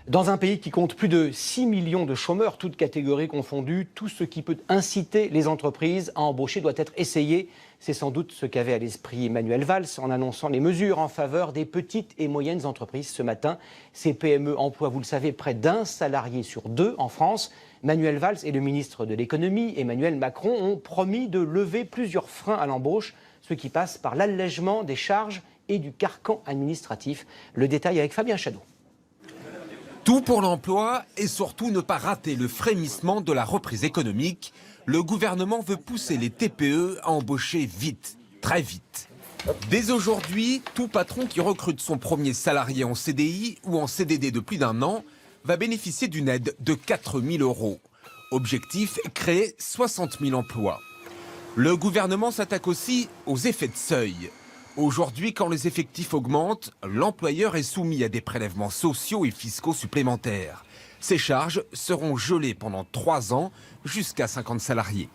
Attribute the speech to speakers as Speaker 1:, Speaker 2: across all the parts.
Speaker 1: Dans un pays qui compte plus de 6 millions de chômeurs, toutes catégories confondues, tout ce qui peut inciter les entreprises à embaucher doit être essayé. C'est sans doute ce qu'avait à l'esprit Manuel Valls en annonçant les mesures en faveur des petites et moyennes entreprises ce matin. Ces PME emploient, vous le savez, près d'un salarié sur deux en France. Manuel Valls et le ministre de l'économie, Emmanuel Macron, ont promis de lever plusieurs freins à l'embauche, ce qui passe par l'allègement des charges et du carcan administratif. Le détail avec Fabien Chadot.
Speaker 2: Tout pour l'emploi et surtout ne pas rater le frémissement de la reprise économique. Le gouvernement veut pousser les TPE à embaucher vite, très vite. Dès aujourd'hui, tout patron qui recrute son premier salarié en CDI ou en CDD de plus d'un an va bénéficier d'une aide de 4 000 €. Objectif, créer 60 000 emplois. Le gouvernement s'attaque aussi aux effets de seuil. Aujourd'hui, quand les effectifs augmentent, l'employeur est soumis à des prélèvements sociaux et fiscaux supplémentaires. Ces charges seront gelées pendant 3 ans, jusqu'à 50 salariés.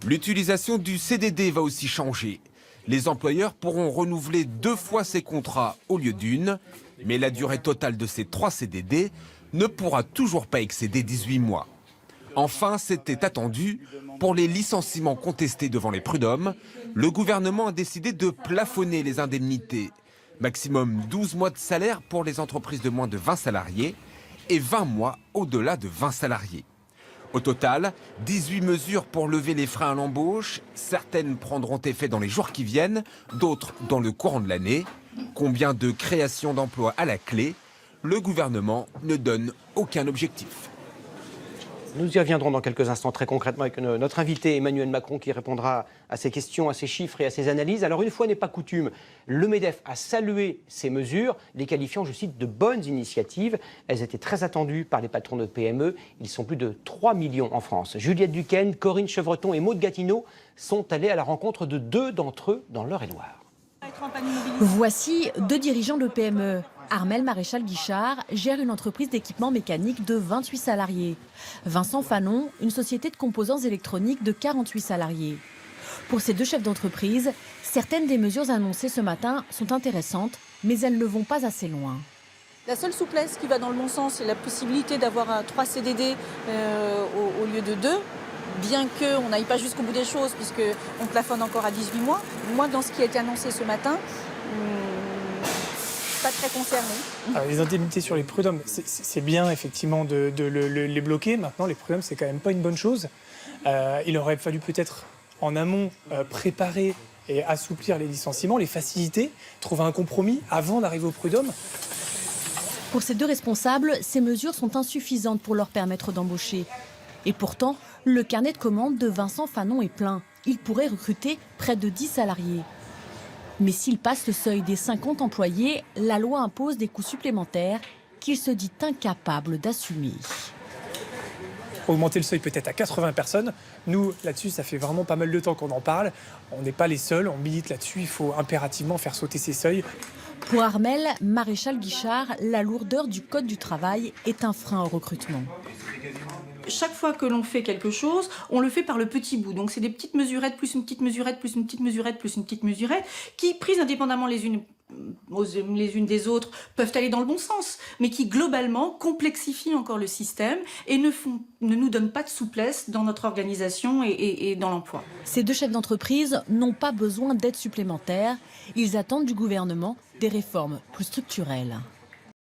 Speaker 2: L'utilisation du CDD va aussi changer. Les employeurs pourront renouveler 2 fois ces contrats au lieu d'une, mais la durée totale de ces 3 CDD ne pourra toujours pas excéder 18 mois. Enfin, c'était attendu, pour les licenciements contestés devant les prud'hommes, le gouvernement a décidé de plafonner les indemnités. Maximum 12 mois de salaire pour les entreprises de moins de 20 salariés et 20 mois au-delà de 20 salariés. Au total, 18 mesures pour lever les freins à l'embauche. Certaines prendront effet dans les jours qui viennent, d'autres dans le courant de l'année. Combien de créations d'emplois à la clé? Le gouvernement ne donne aucun objectif.
Speaker 1: Nous y reviendrons dans quelques instants très concrètement avec notre invité Emmanuel Macron qui répondra à ces questions, à ces chiffres et à ces analyses. Alors une fois n'est pas coutume, le MEDEF a salué ces mesures, les qualifiant, je cite, de bonnes initiatives. Elles étaient très attendues par les patrons de PME. Ils sont plus de 3 millions en France. Juliette Duquesne, Corinne Chevreton et Maud Gatineau sont allés à la rencontre de 2 d'entre eux dans l'Eure-et-Loir.
Speaker 3: Voici 2 dirigeants de PME. Armel Maréchal-Guichard gère une entreprise d'équipement mécanique de 28 salariés. Vincent Fanon, une société de composants électroniques de 48 salariés. Pour ces 2 chefs d'entreprise, certaines des mesures annoncées ce matin sont intéressantes, mais elles ne vont pas assez loin.
Speaker 4: La seule souplesse qui va dans le bon sens, c'est la possibilité d'avoir 3 CDD au lieu de 2. Bien qu'on n'aille pas jusqu'au bout des choses, puisqu'on plafonne encore à 18 mois. Moi, dans ce qui a été annoncé ce matin, pas très concerné.
Speaker 5: Alors, les indemnités sur les prud'hommes, c'est bien effectivement de les bloquer. Maintenant, les prud'hommes, c'est quand même pas une bonne chose. Il aurait fallu peut-être en amont préparer et assouplir les licenciements, les faciliter, trouver un compromis avant d'arriver au prud'homme.
Speaker 3: Pour ces 2 responsables, ces mesures sont insuffisantes pour leur permettre d'embaucher. Et pourtant, le carnet de commandes de Vincent Fanon est plein. Il pourrait recruter près de 10 salariés. Mais s'il passe le seuil des 50 employés, la loi impose des coûts supplémentaires qu'il se dit incapable d'assumer.
Speaker 5: Augmenter le seuil peut-être à 80 personnes. Nous, là-dessus, ça fait vraiment pas mal de temps qu'on en parle. On n'est pas les seuls, on milite là-dessus. Il faut impérativement faire sauter ces seuils.
Speaker 3: Pour Armel Maréchal-Guichard, la lourdeur du Code du travail est un frein au recrutement.
Speaker 6: Chaque fois que l'on fait quelque chose, on le fait par le petit bout. Donc c'est des petites mesurettes, plus une petite mesurette, plus une petite mesurette, plus une petite mesurette, qui, prises indépendamment les unes des autres, peuvent aller dans le bon sens, mais qui globalement complexifient encore le système et ne nous donnent pas de souplesse dans notre organisation et dans l'emploi.
Speaker 3: Ces 2 chefs d'entreprise n'ont pas besoin d'aide supplémentaire. Ils attendent du gouvernement des réformes plus structurelles.